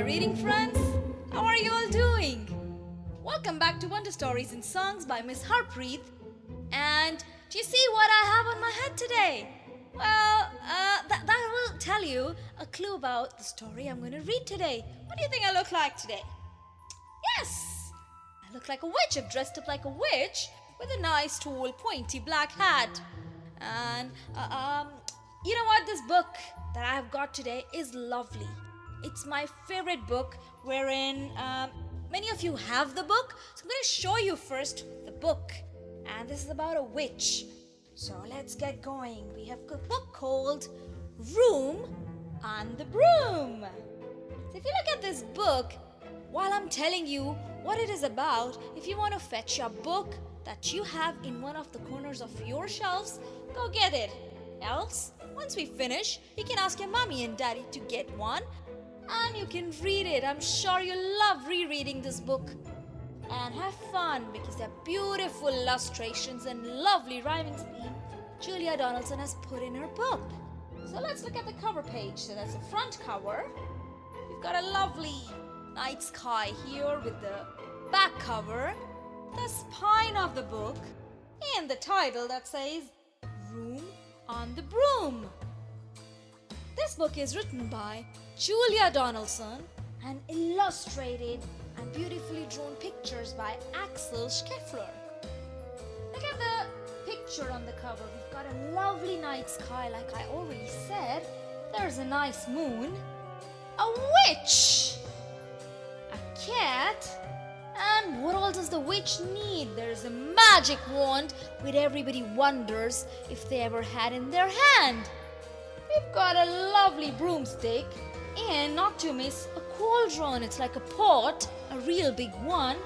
reading friends. How are you all doing? Welcome back to Wonder Stories and Songs by Miss Harpreeet. And do you see what I have on my head today? Well, that will tell you a clue about the story I'm going to read today. What do you think I look like today? Yes, I look like a witch. I've dressed up like a witch with a nice, tall, pointy black hat. And, you know what? This book that I've got today is lovely. It's my favorite book wherein many of you have the book. So I'm going to show you first the book. And this is about a witch. So let's get going. We have a book called Roomonthebroom. So if you look at this book, while I'm telling you what it is about, if you want to fetch your book that you have in one of the corners of your shelves, go get it. Else, once we finish, you can ask your mommy and daddy to get one and you can read it. I'm sure you'll love rereading this book and have fun because they're beautiful illustrations and lovely rhyming scheme Julia Donaldson has put in her book. So let's look at the cover page. So that's the front cover. We've got a lovely night sky here with the back cover, the spine of the book, and the title that says Room on the Broom. This book is written by Julia Donaldson and illustrated and beautifully drawn pictures by Axel Scheffler. Look at the picture on the cover. We've got a lovely night sky, like I already said. There's a nice moon, a witch, a cat, and what all does the witch need? There's a magic wand which everybody wonders if they ever had in their hand. We've got a lovely broomstick and, not to miss, a cauldron. It's like a pot, a real big one,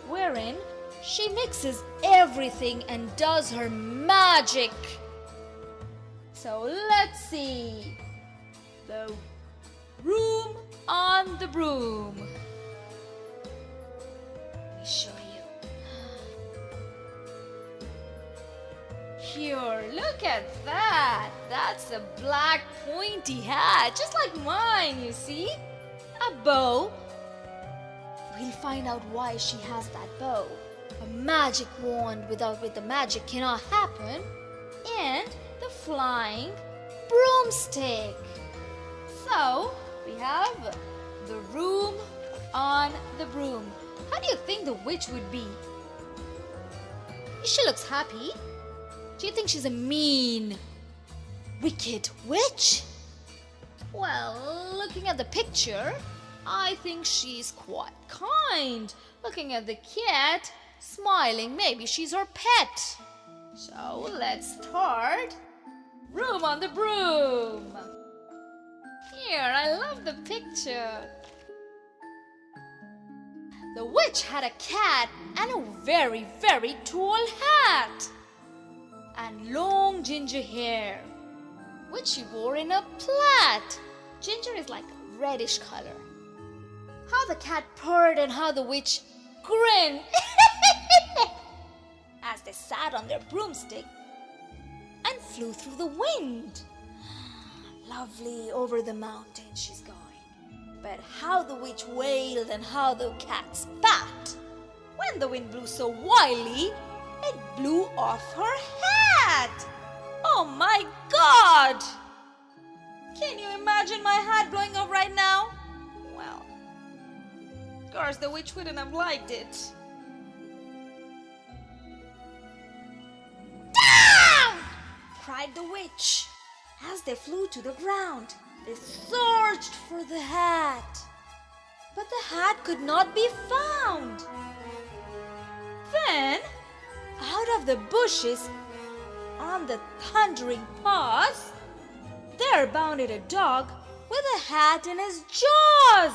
wherein she mixes everything and does her magic. So let's see. The Room on the Broom. Let me show you. Here, look at that. That's a black pointy hat, just like mine, you see? A bow. We'll find out why she has that bow. A magic wand with the magic cannot happen. And the flying broomstick. So, we have the Room on the Broom. How do you think the witch would be? She looks happy. Do you think she's a mean, wicked witch? Well, looking at the picture, I think she's quite kind. Looking at the cat, smiling, maybe she's her pet. So let's start Room on the Broom. Here, I love the picture. The witch had a cat and a very, very tall hat and long ginger hair, which she wore in a plait. Ginger is like a reddish color. How the cat purred and how the witch grinned as they sat on their broomstick and flew through the wind. Lovely, over the mountain she's going. But how the witch wailed and how the cat spat. When the wind blew so wildly, it blew off her hat. Oh my God! Can you imagine my hat blowing off right now? Well, of course the witch wouldn't have liked it. Down! Cried the witch. As they flew to the ground, they searched for the hat. But the hat could not be found. Then, out of the bushes, on the thundering paws, there bounded a dog with a hat in his jaws.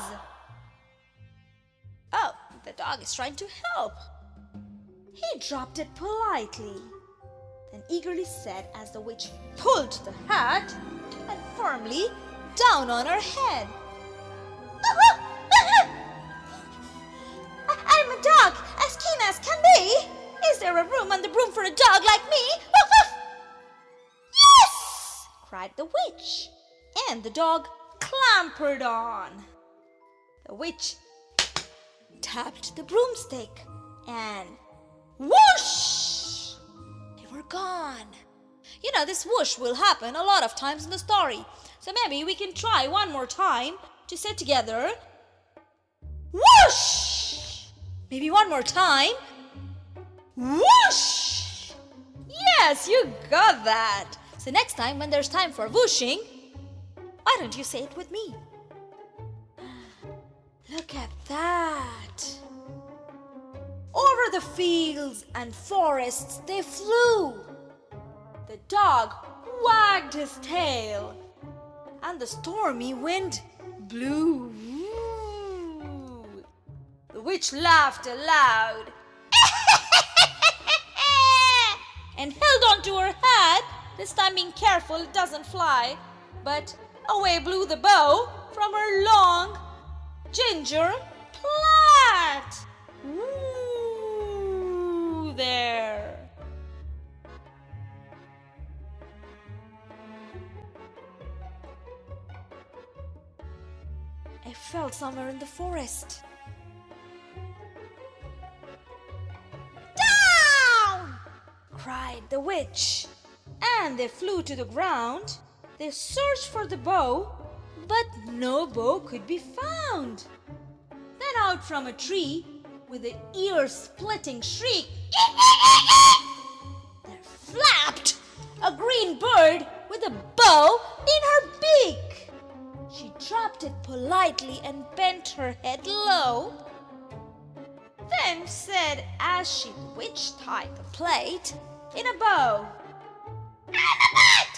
Oh, the dog is trying to help. He dropped it politely, then eagerly said as the witch pulled the hat and firmly down on her head. I'm a dog, as keen as can be. Is there a room on the broom for a dog like me? Yes! cried the witch, and the dog clambered on. The witch tapped the broomstick and whoosh! They were gone. You know, this whoosh will happen a lot of times in the story. So maybe we can try one more time to say together, whoosh! Maybe one more time. Whoosh! Yes, you got that. So next time when there's time for whooshing, why don't you say it with me? Look at that. Over the fields and forests they flew. The dog wagged his tail and the stormy wind blew. The witch laughed aloud and held onto her hat, this time being careful it doesn't fly. But away blew the bow from her long ginger plait. Ooh, there. I fell somewhere in the forest. Down! Cried the witch. And they flew to the ground. They searched for the bow, but no bow could be found. Then out from a tree, with an ear-splitting shriek, there flapped a green bird with a bow in her beak. She dropped it politely and bent her head low, then said as she witch-tied the plate in a bow, "I'm a bud,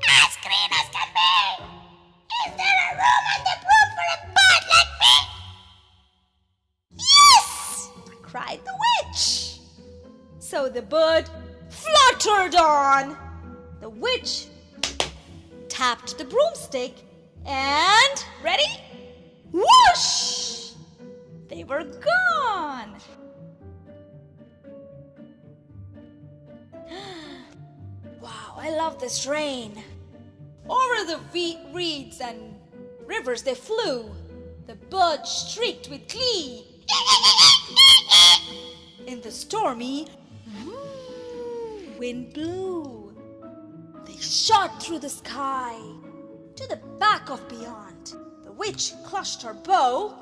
as green as can be. Is there a room on the broom for a bud like me?" "Yes!" cried the witch. So the bird fluttered on. The witch tapped the broomstick and, ready? Whoosh! They were gone. Wow, I love this rain. Over the reeds and rivers they flew. The birds shrieked with glee. In the stormy wind blew. They shot through the sky to the back of beyond. The witch clutched her bow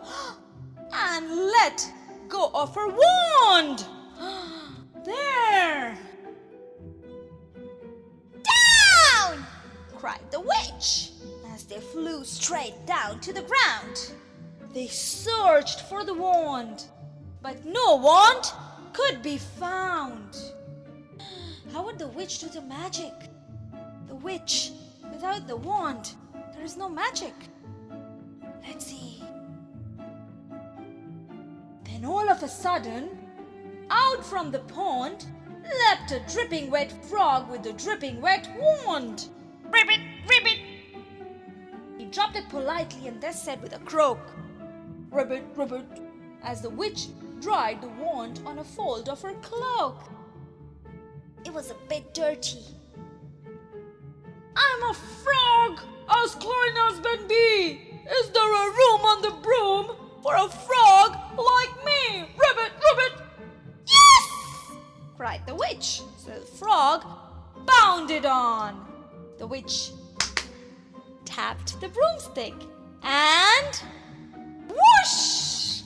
and let go of her wand. There! Down! Cried the witch as they flew straight down to the ground. They searched for the wand, but no wand could be found. How would the witch do the magic? The witch without the wand, there is no magic. Let's see. Then all of a sudden, out from the pond leapt a dripping wet frog with a dripping wet wand. "Ribbit, ribbit!" He dropped it politely and then said with a croak, "Ribbit, ribbit!" as the witch dried the wand on a fold of her cloak. It was a bit dirty. "I'm a frog, as clean as can be. Is there a room on the broom for a frog like me? Ribbit, ribbit!" "Yes!" cried the witch. So the frog bounded on. The witch tapped the broomstick and whoosh!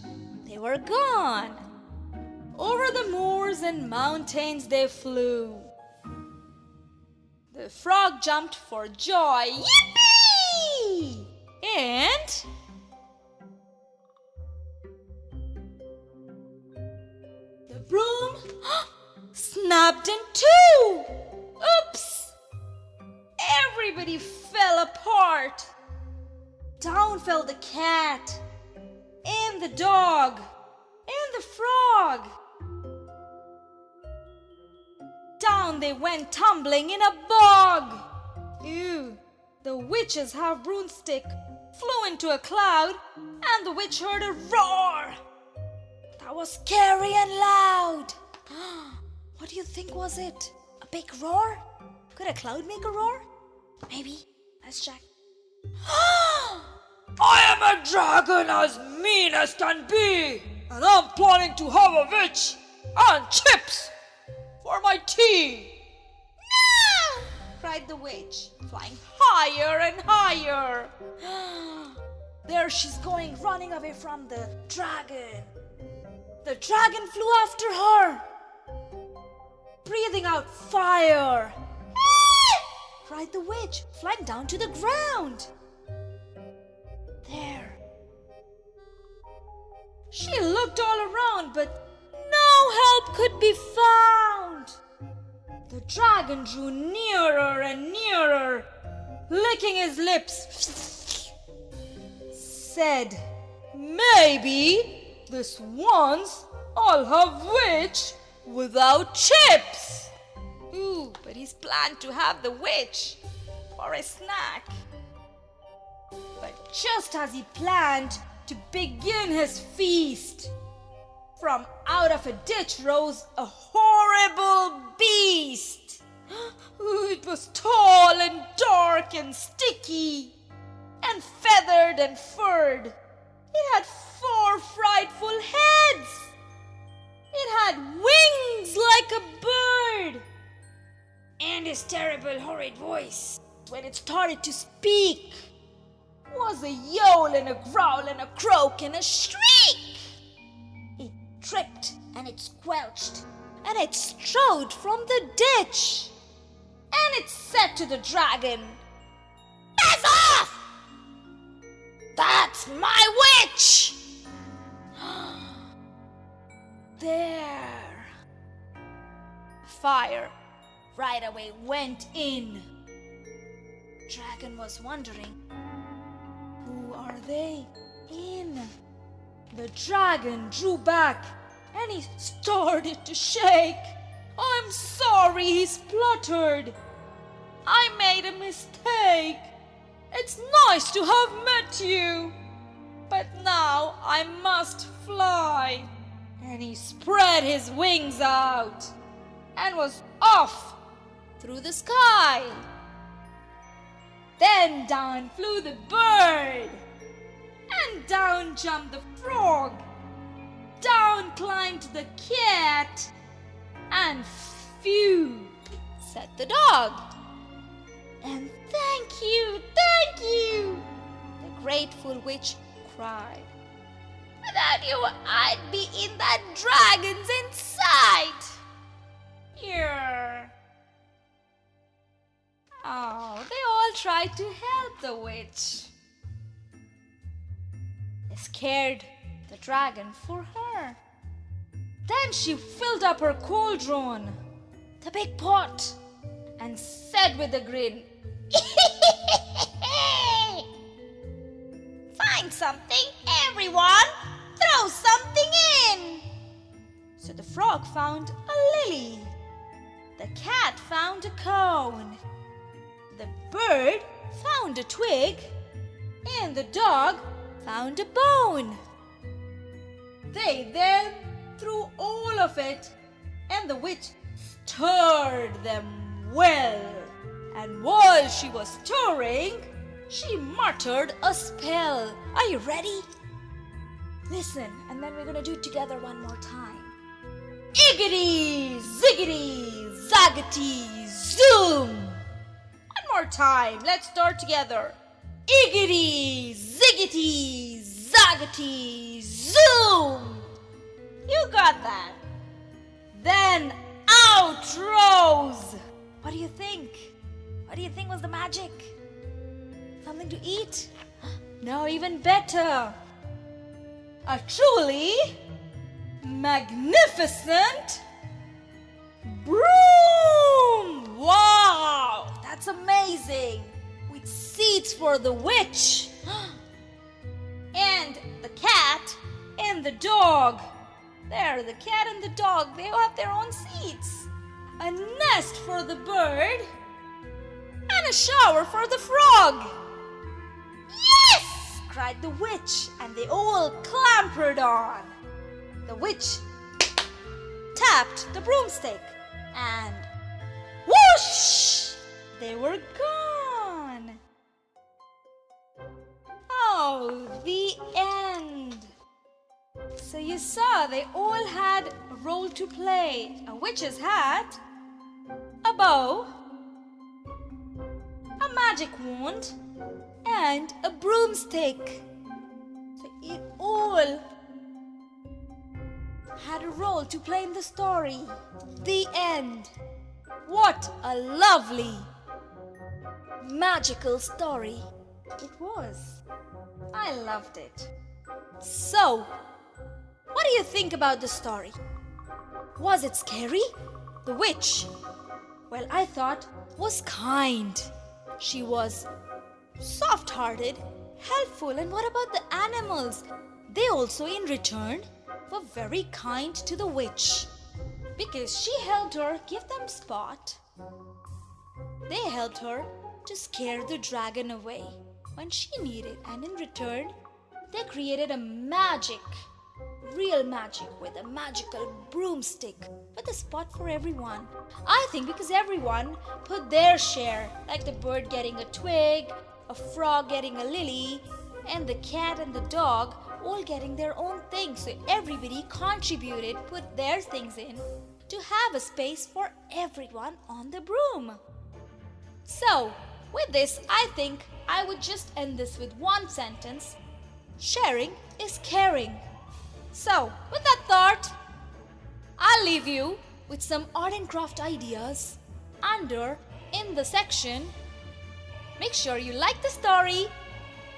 They were gone. Over the moors and mountains they flew. The frog jumped for joy. Yippee! And the broom snapped in two. Oops! Everybody fell apart. Down fell the cat, and the dog, and the frog. Down they went tumbling in a bog. Ew! The witch's half broomstick flew into a cloud, and the witch heard a roar. That was scary and loud. What do you think was it? A big roar? Could a cloud make a roar? Maybe. Let's check. I am a dragon as mean as can be, and I'm planning to have a witch and chips for my tea. No! Cried the witch, flying higher and higher. There she's going, running away from the dragon. The dragon flew after her, breathing out fire. Cried the witch, flying down to the ground. There. She looked all around, but no help could be found. The dragon drew nearer and nearer, licking his lips. Said, maybe this once I'll have witch without chips. Ooh, but he's planned to have the witch for a snack. But just as he planned to begin his feast, from out of a ditch rose a horrible beast. It was tall and dark and sticky and feathered and furred. It had 4 frightful heads. It had wings like a bird. And his terrible, horrid voice, when it started to speak, was a yowl and a growl and a croak and a shriek. It dripped and it squelched and it strode from the ditch. And it said to the dragon, "Pass off! That's my witch!" There. Fire right away went in. Dragon was wondering, who are they in? The dragon drew back and he started to shake. "I'm sorry," he spluttered. "I made a mistake. It's nice to have met you, but now I must fly." And he spread his wings out and was off through the sky. Then down flew the bird, and down jumped the frog. Down climbed the cat, and phew, said the dog. And thank you, the grateful witch cried. "Without you, I'd be in that dragon's inside." Here. Oh, they all tried to help the witch. They scared the dragon for her. Then she filled up her cauldron, the big pot, and said with a grin, "Find something, everyone! Throw something in!" So the frog found a lily. The cat found a cone. The bird found a twig. And the dog found a bone. They then threw all of it, and the witch stirred them well. And while she was stirring, she muttered a spell. Are you ready? Listen, and then we're going to do it together one more time. Iggity, ziggity, zaggity, zoom. One more time. Let's start together. Iggity, ziggity, zaggity, zoom. You got that. Then out rose. What do you think? What do you think was the magic? Something to eat? No, even better. A truly magnificent broom! Wow, that's amazing! With seats for the witch, and the cat and the dog. There, the cat and the dog, they have their own seats. A nest for the bird, and a shower for the frog. Yes! Cried the witch, and they all clambered on. The witch tapped the broomstick, and whoosh! They were gone. Oh, So you saw they all had a role to play. A witch's hat, a bow, a magic wand, and a broomstick. So it all had a role to play in the story. The end. What a lovely, magical story it was. I loved it. So, what do you think about the story? Was it scary? The witch, well, I thought was kind. She was soft-hearted, helpful. And what about the animals? They also in return were very kind to the witch because she helped her give them spot. They helped her to scare the dragon away when she needed, and in return they created a magic, real magic, with a magical broomstick with a spot for everyone. I think because everyone put their share, like the bird getting a twig, a frog getting a lily, and the cat and the dog all getting their own thing. So everybody contributed, put their things in to have a space for everyone on the broom. So with this, I think I would just end this with one sentence. Sharing is caring. So with that thought, I'll leave you with some art and craft ideas under in the section. Make sure you like the story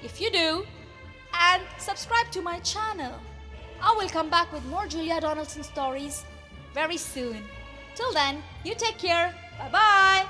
if you do, and subscribe to my channel. I will come back with more Julia Donaldson stories very soon. Till then, you take care. Bye-bye.